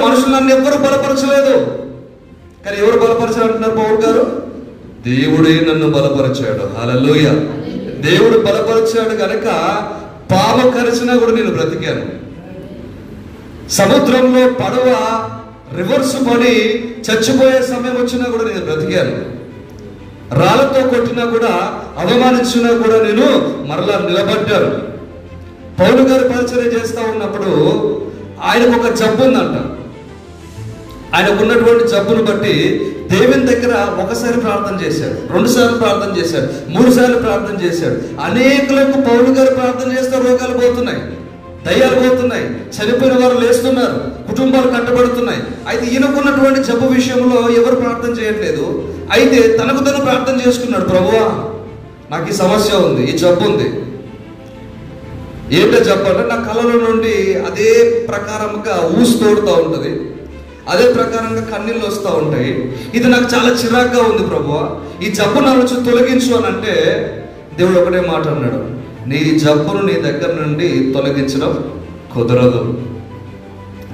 మనుషులు నన్ను ఎవ్వరు బలపరచలేదు. కానీ ఎవరు బలపరచాలంటున్నారు పౌలు గారు? దేవుడే నన్ను బలపరిచాడు. హల్లెలూయా. దేవుడు బలపరిచాడు కనుక పాము కరిచినా కూడా నేను బ్రతికాను. సముద్రంలో పడవ రివర్స్ పడి చచ్చిపోయే సమయం వచ్చినా కూడా నేను బ్రతికాను. రాళ్లతో కొట్టినా కూడా, అవమానించినా కూడా నేను మరలా నిలబడ్డాను. పౌలు గారు పరిచర్య చేస్తూ ఉన్నప్పుడు ఆయనకు ఒక జబ్బు ఉందంట. ఆయనకు ఉన్నటువంటి జబ్బును బట్టి దేవుని దగ్గర ఒకసారి ప్రార్థన చేశాడు, 2 సార్లు ప్రార్థన చేశాడు, 3 సార్లు ప్రార్థన చేశాడు. అనేకులకు పౌలు గారు ప్రార్థన చేస్తే రోగాలు పోతున్నాయి, దయ్యాలు పోతున్నాయి, చనిపోయిన వారు లేస్తున్నారు, కుటుంబాలు కట్టబడుతున్నాయి. అయితే ఈయనకున్నటువంటి జబ్బు విషయంలో ఎవరు ప్రార్థన చేయట్లేదు. అయితే తనకు తను ప్రార్థన చేసుకున్నాడు, ప్రభువా నాకు ఈ సమస్య ఉంది, ఈ జబ్బు ఉంది. ఏంటో జబ్బు అంటే నా కళ్ళలో నుండి అదే ప్రకారంగా ఊసి తోడుతూ ఉంటుంది, అదే ప్రకారంగా కన్నీళ్ళు వస్తూ ఉంటాయి. ఇది నాకు చాలా చిరాగ్గా ఉంది ప్రభువా, ఈ జబ్బు నా నుంచి తొలగించు అని అంటే దేవుడు ఒకటే మాట అన్నాడు, నీ జబ్బును నీ దగ్గర నుండి తొలగించడం కుదరదు,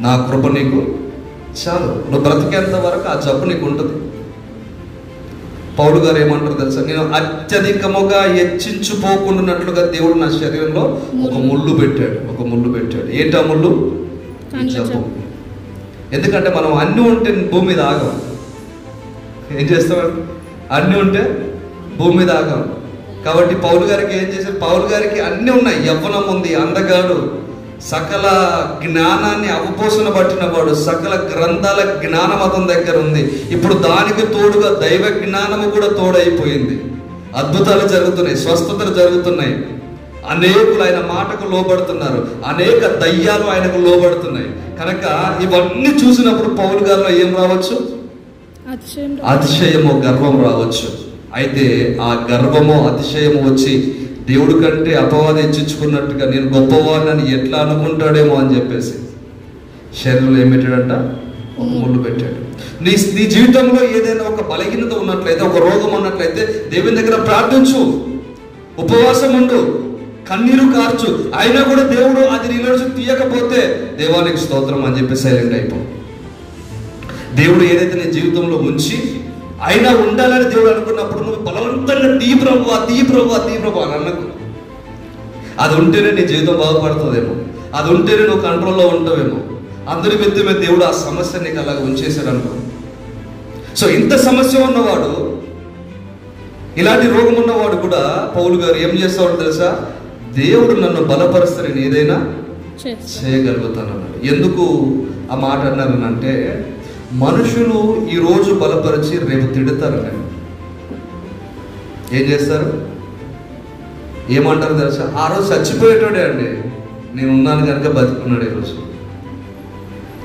నా కృప నీకు చాలు, నువ్వు బ్రతికేంత వరకు ఆ జబ్బు నీకు ఉంటుంది. పౌలు గారు ఏమంటారు తెలుసా? నేను అత్యధికముగా హెచ్చించుపోకుండానట్లుగా దేవుడు నా శరీరంలో ఒక ముళ్ళు పెట్టాడు. ఏంటి ఆ ముళ్ళు? జబ్బు. ఎందుకంటే మనం అన్నీ ఉంటే భూమి మీద ఆగం. ఏం చేస్తామండి? అన్నీ ఉంటే భూమి మీద ఆగం. కాబట్టి పౌలు గారికి ఏం చేశారు? పౌలు గారికి అన్నీ ఉన్నాయి, యవ్వనం ఉంది, అందగాడు, సకల జ్ఞానాన్ని అవపోసన పట్టినవాడు, సకల గ్రంథాల జ్ఞానం అతని దగ్గర ఉంది. ఇప్పుడు దానికి తోడుగా దైవ జ్ఞానము కూడా తోడైపోయింది. అద్భుతాలు జరుగుతున్నాయి, స్వస్థతలు జరుగుతున్నాయి, అనేకులు ఆయన మాటకు లోబడుతున్నారు, అనేక దయ్యాలు ఆయనకు లోబడుతున్నాయి. కనుక ఇవన్నీ చూసినప్పుడు పౌలు గారిలో ఏం రావచ్చు? అతిశయము, గర్వం రావచ్చు. అయితే ఆ గర్వము, అతిశయము వచ్చి దేవుడి కంటే అపవాది హెచ్చించుకున్నట్టుగా నేను గొప్పవాడిని ఎట్లా అనుకుంటాడేమో అని చెప్పేసి శరీరంలో ఏం పెట్టాడంట? ఒక ముళ్ళు పెట్టాడు. నీ జీవితంలో ఏదైనా ఒక బలహీనత ఉన్నట్లయితే, ఒక రోగం ఉన్నట్లయితే దేవుని దగ్గర ప్రార్థించు, ఉపవాసం ఉండు, కన్నీరు కార్చు. అయినా కూడా దేవుడు అది నీలో నుంచి తీయకపోతే దేవానికి స్తోత్రం అని చెప్పి సైలెంట్ అయిపో. దేవుడు ఏదైతే నీ జీవితంలో ఉంచి అయినా ఉండాలని దేవుడు అనుకున్నప్పుడు నువ్వు బలవంతంగా తీ ప్రభు అని అన్నకు. అది ఉంటేనే నీ జీవితం బాగుపడుతుందేమో, అది ఉంటేనే నువ్వు కంట్రోల్లో ఉంటావేమో. అందరి మీద దేవుడు ఆ సమస్య నీకు అలాగ ఉంచేశాడు అనుకో. సో ఇంత సమస్య ఉన్నవాడు, ఇలాంటి రోగం ఉన్నవాడు కూడా పౌలు గారు ఏం చేస్తాడు తెలుసా? దేవుడు నన్ను బలపరిస్తే నేను ఏదైనా చేయగలుగుతానన్నాడు. ఎందుకు ఆ మాట అన్నారనంటే, మనుషులు ఈరోజు బలపరిచి రేపు తిడతారు. ఏం చేస్తారు? ఏమంటారు తెలుసా? ఆ రోజు చచ్చిపోయేటోడే అండి, నేను ఉన్నాను కనుక బతుకున్నాడు. ఈరోజు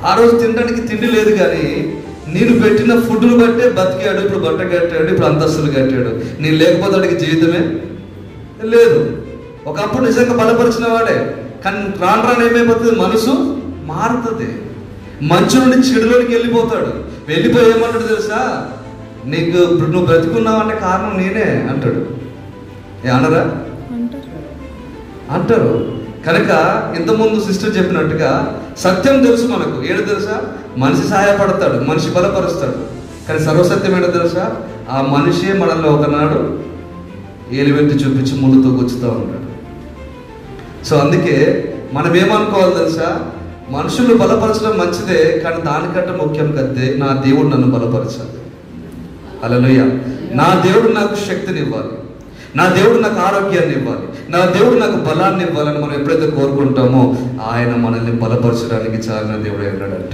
ఆ రోజు తినడానికి తిండి లేదు, కానీ నేను పెట్టిన ఫుడ్ను బట్టే బతికాడు, ఇప్పుడు బట్ట కట్టాడు, ఇప్పుడు అంతస్తులు కట్టాడు. నేను లేకపోతే వాడికి జీవితమే లేదు. ఒకప్పుడు నిజంగా బలపరిచిన వాడే, కానీ రాను ఏమైపోతుంది? మనసు మారుతుంది, మంచు నుండి చెడులోనికి వెళ్ళిపోతాడు. వెళ్ళిపోయి ఏమంటాడు తెలుసా? నీకు నువ్వు బ్రతుకున్నావు అంటే కారణం నేనే అంటాడు. అనరా? అంటారు. కనుక ఇంతకుముందు సిస్టర్ చెప్పినట్టుగా సత్యం తెలుసు మనకు. ఏంటో తెలుసా? మనిషి సహాయపడతాడు, మనిషి బలపరుస్తాడు. కానీ సర్వసత్యం ఏంటో తెలుసా? ఆ మనిషే మనల్ని ఒకనాడు ఏలివెత్తి చూపించి ముళ్ళుతో గుచ్చుతూ ఉంటాడు. సో అందుకే మనం ఏమనుకోవాలి తెలుసా? మనుషులు బలపరచడం మంచిదే, కానీ దానికంటే ముఖ్యంగా నా దేవుడు నన్ను బలపరచాలి. హల్లెలూయా. నా దేవుడు నాకు శక్తిని ఇవ్వాలి, నా దేవుడు నాకు ఆరోగ్యాన్ని ఇవ్వాలి, నా దేవుడు నాకు బలాన్ని ఇవ్వాలని మనం ఎప్పుడైతే కోరుకుంటామో ఆయన మనల్ని బలపరచడానికి చాలిన దేవుడు అన్నాడంట.